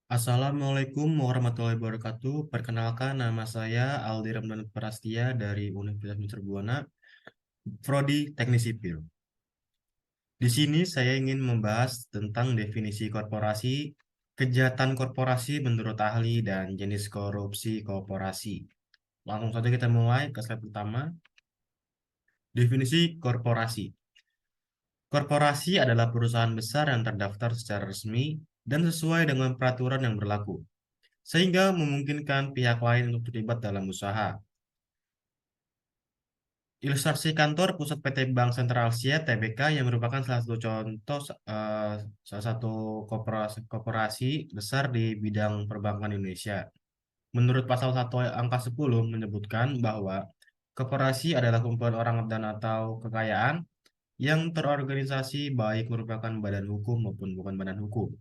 Assalamualaikum warahmatullahi wabarakatuh. Perkenalkan, nama saya Aldi Ramdan Prastia dari Universitas Mitra Buana, Prodi Teknik Sipil. Di sini saya ingin membahas tentang definisi korporasi, kejahatan korporasi menurut ahli, dan jenis korupsi korporasi. Langsung saja kita mulai ke slide pertama. Definisi korporasi. Korporasi adalah perusahaan besar yang terdaftar secara resmi dan sesuai dengan peraturan yang berlaku, sehingga memungkinkan pihak lain untuk terlibat dalam usaha. Ilustrasi kantor pusat PT Bank Sentral Asia (TBK) yang merupakan salah satu contoh salah satu korporasi besar di bidang perbankan Indonesia. Menurut pasal 1 angka 10 menyebutkan bahwa korporasi adalah kumpulan orang dan atau kekayaan yang terorganisasi baik merupakan badan hukum maupun bukan badan hukum.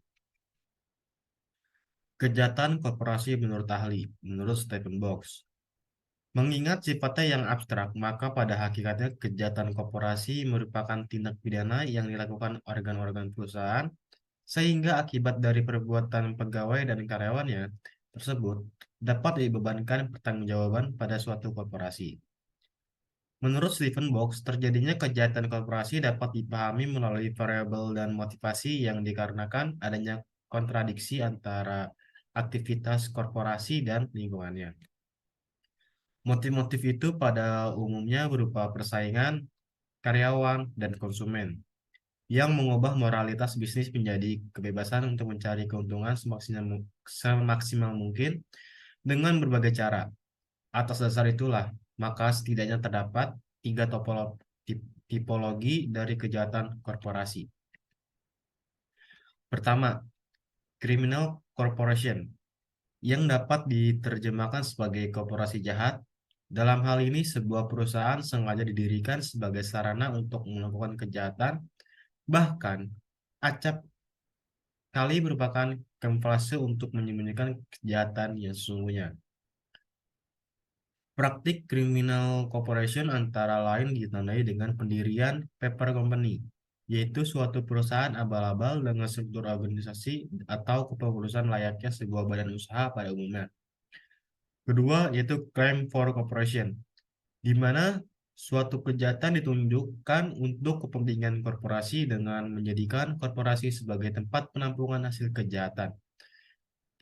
Kejahatan korporasi menurut ahli, menurut Stephen Box. Mengingat sifatnya yang abstrak, maka pada hakikatnya kejahatan korporasi merupakan tindak pidana yang dilakukan organ-organ perusahaan, sehingga akibat dari perbuatan pegawai dan karyawannya tersebut dapat dibebankan pertanggungjawaban pada suatu korporasi. Menurut Stephen Box, terjadinya kejahatan korporasi dapat dipahami melalui variabel dan motivasi yang dikarenakan adanya kontradiksi antara aktivitas korporasi dan lingkungannya. Motif-motif itu pada umumnya berupa persaingan, karyawan, dan konsumen, yang mengubah moralitas bisnis menjadi kebebasan untuk mencari keuntungan semaksimal mungkin dengan berbagai cara. Atas dasar itulah, maka setidaknya terdapat tiga tipologi dari kejahatan korporasi. Pertama, criminal corporation, yang dapat diterjemahkan sebagai korporasi jahat. Dalam hal ini, sebuah perusahaan sengaja didirikan sebagai sarana untuk melakukan kejahatan, bahkan acap kali merupakan kamuflase untuk menyembunyikan kejahatan yang sesungguhnya. Praktik criminal corporation antara lain ditandai dengan pendirian paper company, yaitu suatu perusahaan abal-abal dengan struktur organisasi atau kepengurusan layaknya sebuah badan usaha pada umumnya. Kedua, yaitu crime for corporation, di mana suatu kejahatan ditunjukkan untuk kepentingan korporasi dengan menjadikan korporasi sebagai tempat penampungan hasil kejahatan.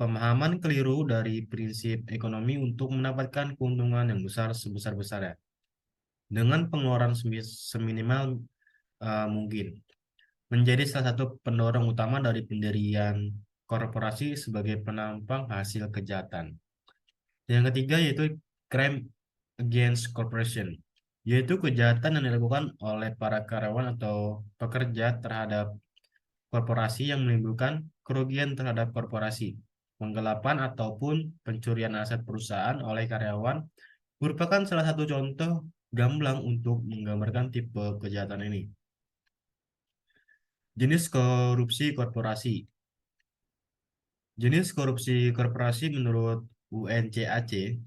Pemahaman keliru dari prinsip ekonomi untuk mendapatkan keuntungan yang besar sebesar-besarnya dengan pengeluaran seminimal mungkin menjadi salah satu pendorong utama dari pendirian korporasi sebagai penampang hasil kejahatan. Yang ketiga yaitu crime against corporation, yaitu kejahatan yang dilakukan oleh para karyawan atau pekerja terhadap korporasi yang menimbulkan kerugian terhadap korporasi. Penggelapan ataupun pencurian aset perusahaan oleh karyawan merupakan salah satu contoh gamblang untuk menggambarkan tipe kejahatan ini. Jenis korupsi korporasi. Jenis korupsi korporasi menurut UNCAC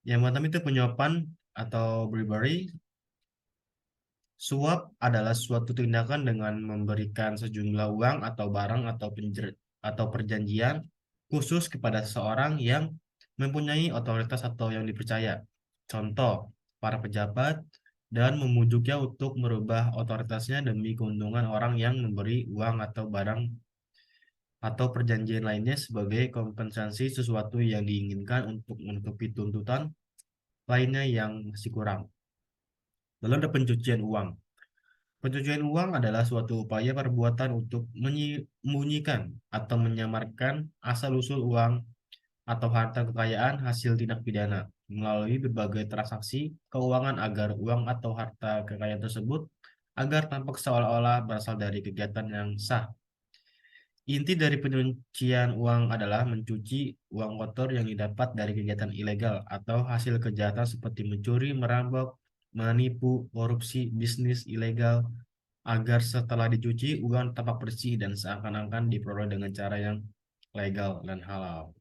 yang pertama itu penyuapan atau bribery. Suap adalah suatu tindakan dengan memberikan sejumlah uang atau barang atau perjanjian khusus kepada seseorang yang mempunyai otoritas atau yang dipercaya. Contoh, para pejabat dan memujuknya untuk merubah otoritasnya demi keuntungan orang yang memberi uang atau barang atau perjanjian lainnya sebagai kompensasi sesuatu yang diinginkan untuk menutupi tuntutan lainnya yang masih kurang. Lalu ada pencucian uang. Pencucian uang adalah suatu upaya perbuatan untuk menyembunyikan atau menyamarkan asal-usul uang atau harta kekayaan hasil tindak pidana melalui berbagai transaksi keuangan agar uang atau harta kekayaan tersebut agar tampak seolah-olah berasal dari kegiatan yang sah. Inti dari pencucian uang adalah mencuci uang kotor yang didapat dari kegiatan ilegal atau hasil kejahatan seperti mencuri, merampok, menipu, korupsi, bisnis ilegal, agar setelah dicuci uang tampak bersih dan seakan-akan diperoleh dengan cara yang legal dan halal.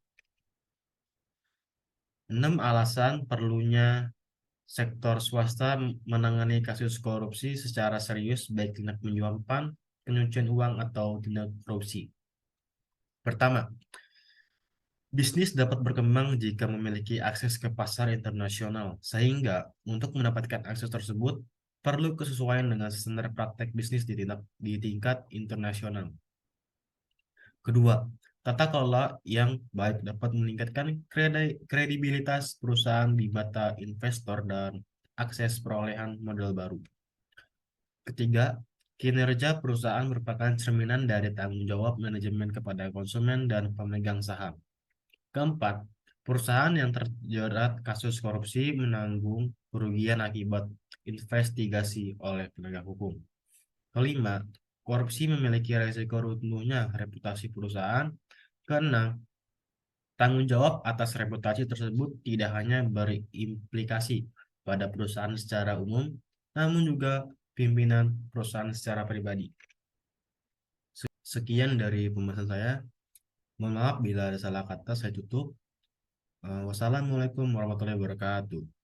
6 alasan perlunya sektor swasta menangani kasus korupsi secara serius baik tindak penyuapan, pencucian uang atau tindak korupsi. Pertama, bisnis dapat berkembang jika memiliki akses ke pasar internasional, sehingga untuk mendapatkan akses tersebut perlu kesesuaian dengan standar praktek bisnis di tingkat internasional. Kedua, tata kelola yang baik dapat meningkatkan kredibilitas perusahaan di mata investor dan akses perolehan modal baru. Ketiga, kinerja perusahaan merupakan cerminan dari tanggung jawab manajemen kepada konsumen dan pemegang saham. Keempat, perusahaan yang terjerat kasus korupsi menanggung kerugian akibat investigasi oleh penegak hukum. Kelima, korupsi memiliki risiko runtuhnya reputasi perusahaan. Keenam, tanggung jawab atas reputasi tersebut tidak hanya berimplikasi pada perusahaan secara umum, namun juga pimpinan perusahaan secara pribadi. Sekian dari pembahasan saya. Mohon maaf bila ada salah kata, saya tutup. Wassalamualaikum warahmatullahi wabarakatuh.